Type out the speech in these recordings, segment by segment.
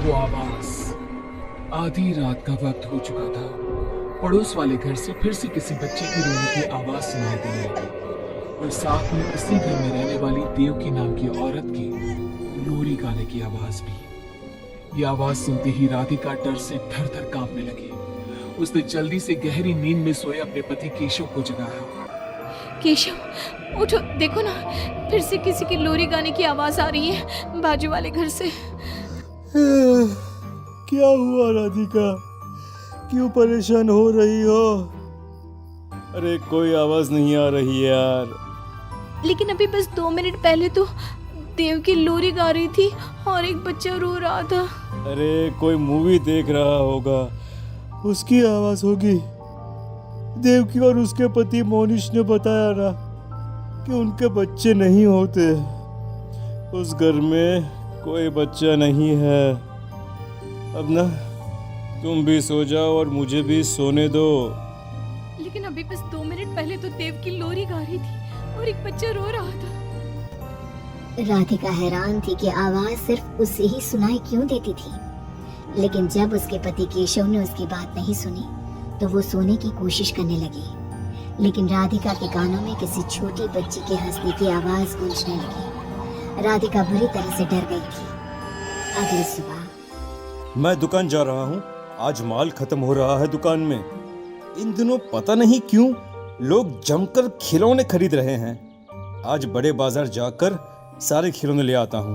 वो आवाज। आधी रात का वक्त हो चुका था। पड़ोस वाले घर से फिर से किसी बच्चे की रोने की आवाज सुनाई देने लगी और साथ में इसी घर में रहने वाली देवकी नाम की औरत की लोरी गाने की आवाज भी। ये आवाज सुनते ही राधिका डर से थर थर कांपने लगी। उसने जल्दी से गहरी नींद में सोए अपने पति केशव को जगाया। केशव उठो, देखो ना, फिर से किसी की लोरी गाने की आवाज आ रही है बाजू वाले घर से। क्या हुआ राधिका, क्यों परेशान हो रही हो? अरे कोई आवाज नहीं आ रही यार। लेकिन अभी बस 2 मिनट पहले तो देव की लोरी गा रही थी और एक बच्चा रो रहा था। अरे कोई मूवी देख रहा होगा, उसकी आवाज होगी। देवकी और उसके पति मोनिश ने बताया ना कि उनके बच्चे नहीं होते। उस घर में कोई बच्चा नहीं है। अब ना तुम भी सो जाओ और मुझे भी सोने दो। लेकिन अभी बस 2 मिनट पहले तो देव की लोरी गा रही थी और एक बच्चा रो रहा था। राधिका हैरान थी कि आवाज सिर्फ उसे ही सुनाई क्यों देती थी। लेकिन जब उसके पति केशव ने उसकी बात नहीं सुनी तो वो सोने की कोशिश करने लगी। लेकिन राधिका के कानों में किसी छोटी बच्ची के हंसने की आवाज गूंजने लगी। राधिका बुरी तरह से डर गई थी। अगली सुबह मैं दुकान जा रहा हूँ, आज माल खत्म हो रहा है दुकान में। इन दिनों पता नहीं क्यों लोग जमकर खिलौने खरीद रहे हैं। आज बड़े बाजार जाकर सारे खिलौने ले आता हूँ।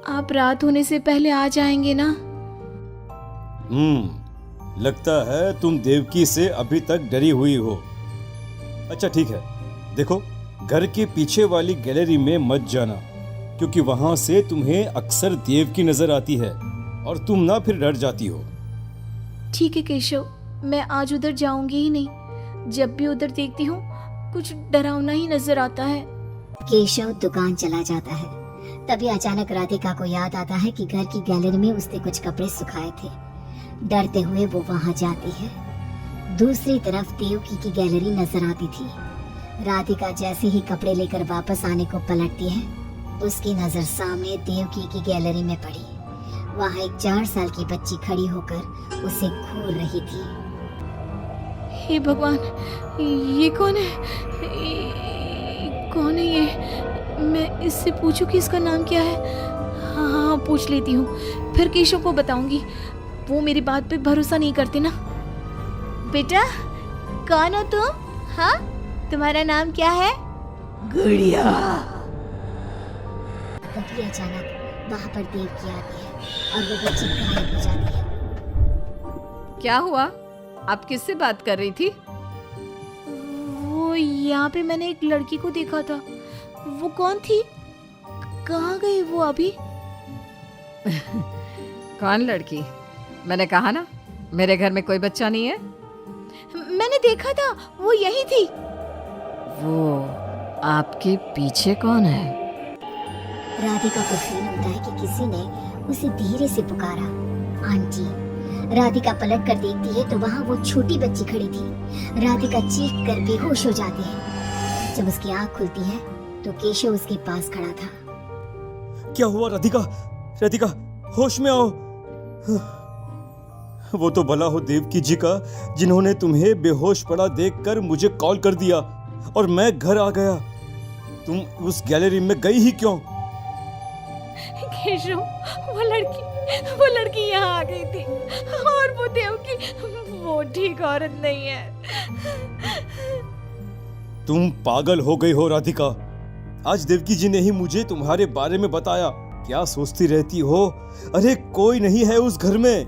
आप रात होने से पहले आ जाएंगे ना? लगता है तुम देवकी से अभी तक डरी हुई हो। अच्छा ठीक है, देखो घर के पीछे वाली गैलरी में मत जाना, क्योंकि वहां से तुम्हें अक्सर देवकी नजर आती है और तुम ना फिर डर जाती हो। ठीक है केशव, मैं आज उधर जाऊंगी ही नहीं। जब भी उधर देखती हूँ कुछ डरावना ही नजर आता है। केशव दुकान चला जाता है। तभी अचानक राधिका को याद आता है कि घर की गैलरी में उसने कुछ कपड़े सुखाए थे। डरते हुए वो वहां जाती है। दूसरी तरफ देवकी की गैलरी नजर आती थी। राधिका जैसे ही कपड़े लेकर वापस आने को पलटती है, उसकी नजर सामने देवकी की गैलरी में पड़ी। वहां एक 4 साल की बच्ची खड़ी होकर उसे घूर रही थी। हे भगवान, ये कौन है? कौन है ये? मैं इससे पूछूं कि इसका नाम क्या है? हाँ, पूछ लेती हूँ, फिर केशव को बताऊंगी। वो मेरी बात पे भरोसा नहीं करते ना। बेटा, कौन हो तुम? हाँ, तुम्हारा नाम क्या है? गुड़िया। तभी अचानक वहां पर देवकी आती है और वो बच्ची गायब हो जाती है। क्या हुआ? आप किससे बात कर रही थी? वो यहाँ पे मैंने एक लड़की को देखा था। वो कौन थी? कहाँ गई वो अभी? कौन लड़की? मैंने कहा ना मेरे घर में कोई बच्चा नहीं है। मैंने देखा था, वो यही थी। वो आपके पीछे कौन है? राधिका को फील होता है कि किसी ने उसे धीरे से पुकारा, आंटी। राधिका पलट कर देखती है तो वहाँ वो छोटी बच्ची खड़ी थी। राधिका चीख कर बेहोश हो जाती है। जब उसकी आंख खुलती है तो केशव उसके पास खड़ा था। क्या हुआ राधिका? राधिका, होश में आओ। वो तो भला हो देवकी जी का, जिन्होंने तुम्हें बेहोश पड़ा देखकर मुझे कॉल कर दिया और मैं घर आ गया। तुम उस गैलरी में गई ही क्यों? केशव, वो लड़की यहाँ आ गई थी और वो देवकी, वो ठीक औरत नहीं है। तुम पागल हो गई हो राधिका। आज देवकी जी ने ही मुझे तुम्हारे बारे में बताया। क्या सोचती रहती हो? अरे कोई नहीं है उस घर में।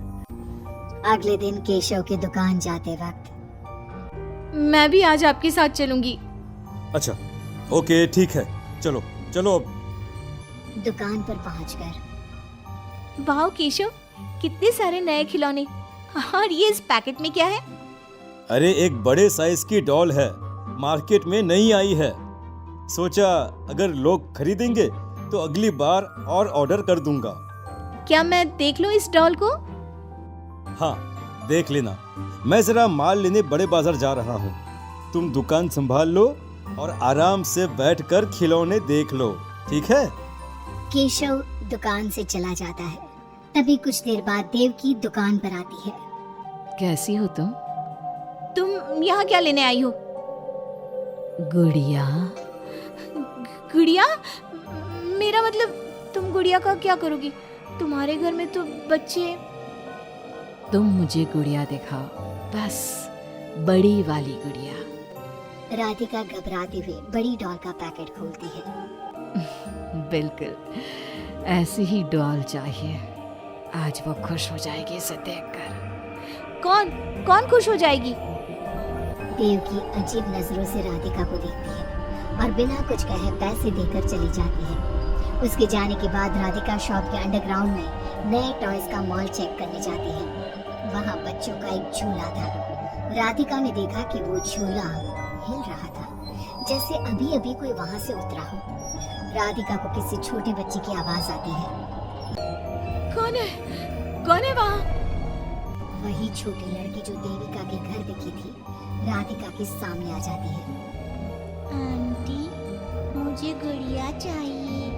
अगले दिन केशव की दुकान जाते वक्त, मैं भी आज आपके साथ चलूंगी। अच्छा ओके ठीक है, चलो चलो। अब दुकान पर पहुंचकर, वाह केशव, कितने सारे नए खिलौने। और ये इस पैकेट में क्या है? अरे एक बड़े साइज की डॉल है, मार्केट में नहीं आई है। सोचा अगर लोग खरीदेंगे तो अगली बार और ऑर्डर कर दूंगा। क्या मैं देख लूं इस डॉल को? हाँ देख लेना। मैं जरा माल लेने बड़े बाजार जा रहा हूँ। तुम दुकान संभाल लो और आराम से बैठकर खिलौने देख लो, ठीक है? केशव दुकान से चला जाता है। तभी कुछ देर बाद देव की दुकान पर आती है। कैसी हो तुम? तुम यहाँ क्या लेने आई हो? गुड़िया। गुड़िया? मेरा मतलब तुम गुड़िया का क्या करोगी? तुम्हारे घर में तो बच्चे। तुम मुझे गुड़िया दिखाओ, बस बड़ी वाली गुड़िया। राधिका घबराते हुए बड़ी डॉल का पैकेट खोलती है। बिल्कुल ऐसी ही डॉल चाहिए। आज वो खुश हो जाएगी इसे देखकर। कौन कौन खुश हो जाएगी? देव की अजीब नजरों से राधिका को देखती है और बिना कुछ कहे पैसे देकर चली जाती है। उसके जाने के बाद राधिका शॉप के अंडरग्राउंड में नए टॉयज का मॉल चेक करने जाती है। वहाँ बच्चों का एक झूला था। राधिका ने देखा कि वो झूला हिल रहा था, जैसे अभी अभी कोई वहाँ से उतरा हो। राधिका को किसी छोटे बच्चे की आवाज आती है। कौन है वहाँ? वही छोटी लड़की जो देविका के घर दिखी थी, राधिका के सामने आ जाती है। आंटी, मुझे गुड़िया चाहिए,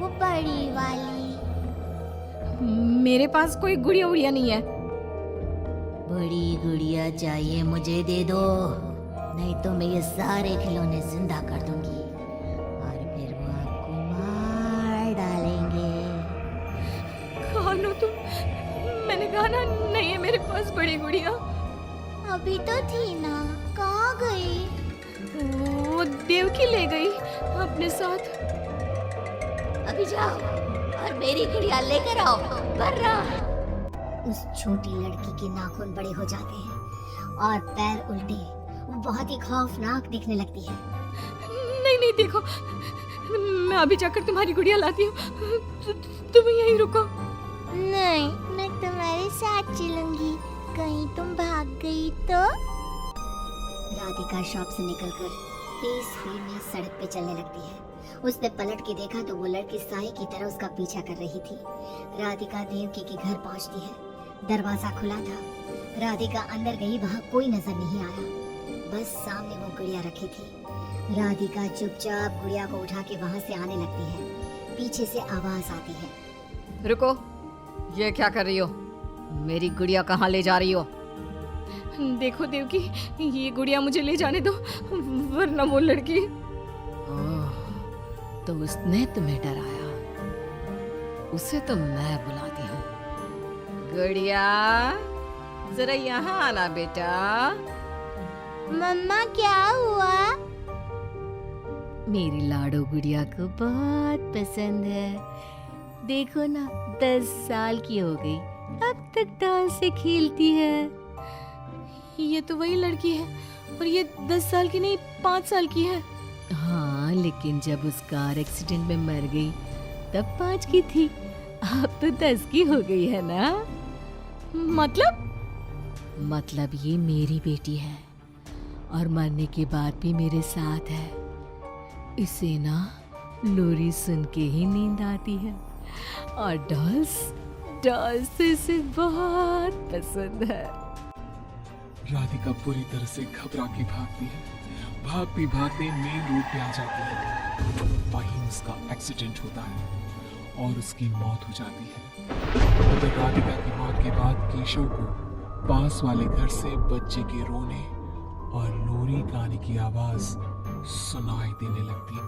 वो बड़ी वाली। मेरे पास कोई गुड़िया उड़िया नहीं है। बड़ी गुड़िया चाहिए, मुझे दे दो, नहीं तो मैं ये सारे खिलौने जिंदा कर दूंगी और फिर वो आपको मार डालेंगे। कौन हो तुम? मैंने कहा ना नहीं है मेरे पास बड़ी गुड़िया। अभी तो थी ना, कहाँ गई? वो देवकी ले गई अपने साथ। अभी जाओ और मेरी गुड़िया लेकर आओ, बर्रा। उस छोटी लड़की के नाखून बड़े हो जाते हैं और पैर उल्टे, वो बहुत ही खौफनाक दिखने लगती है। नहीं देखो, मैं अभी जाकर तुम्हारी गुड़िया लाती हूँ। तुम यहीं रुको। नहीं, मैं तुम्हारे साथ चलूंगी, कहीं तुम भाग गई तो। राधिका शॉप से निकलकर तेज स्पीड में सड़क पे चलने लगती है। उसने पलट के देखा तो वो लड़की साई की तरह उसका पीछा कर रही थी। राधिका देवकी के घर पहुंचती है। दरवाजा खुला था। राधिका अंदर गई, वहाँ कोई नजर नहीं आया, बस सामने वो गुड़िया रखी थी। राधिका चुपचाप गुड़िया को उठा के वहाँ से आने लगती है। पीछे से आवाज आती है। रुको, ये क्या कर रही हो? मेरी गुड़िया कहाँ ले जा रही हो? देखो देवकी, ये गुड़िया मुझे ले जाने दो, वरना वो लड़की। ओह, तो उसने तुम्हें डराया। उसे तो मैं बुलाती हूँ। गुड़िया, जरा यहाँ आना बेटा। मम्मा क्या हुआ? मेरी लाडो गुड़िया को बहुत पसंद है। देखो ना, 10 साल की हो गई, अब तक डॉल से खेलती है। ये तो वही लड़की है, और ये 10 साल की नहीं 5 साल की है। हाँ, लेकिन जब उस कार एक्सीडेंट में मर गई तब 5 की थी, अब तो 10 की हो गई है ना। मतलब ये मेरी बेटी है और मरने के बाद भी मेरे साथ है। इसे ना लोरी सुन के ही नींद आती है और डॉल्स इसे बहुत पसंद है। राधिका पूरी तरह से घबरा के भागती है। भागते भागते मेन रोड पे आ जाती है। वहीं उसका एक्सीडेंट होता है और उसकी मौत हो जाती है। उधर राधिका की मौत के बाद केशव को पास वाले घर से बच्चे के रोने और लोरी गाने की आवाज सुनाई देने लगती है।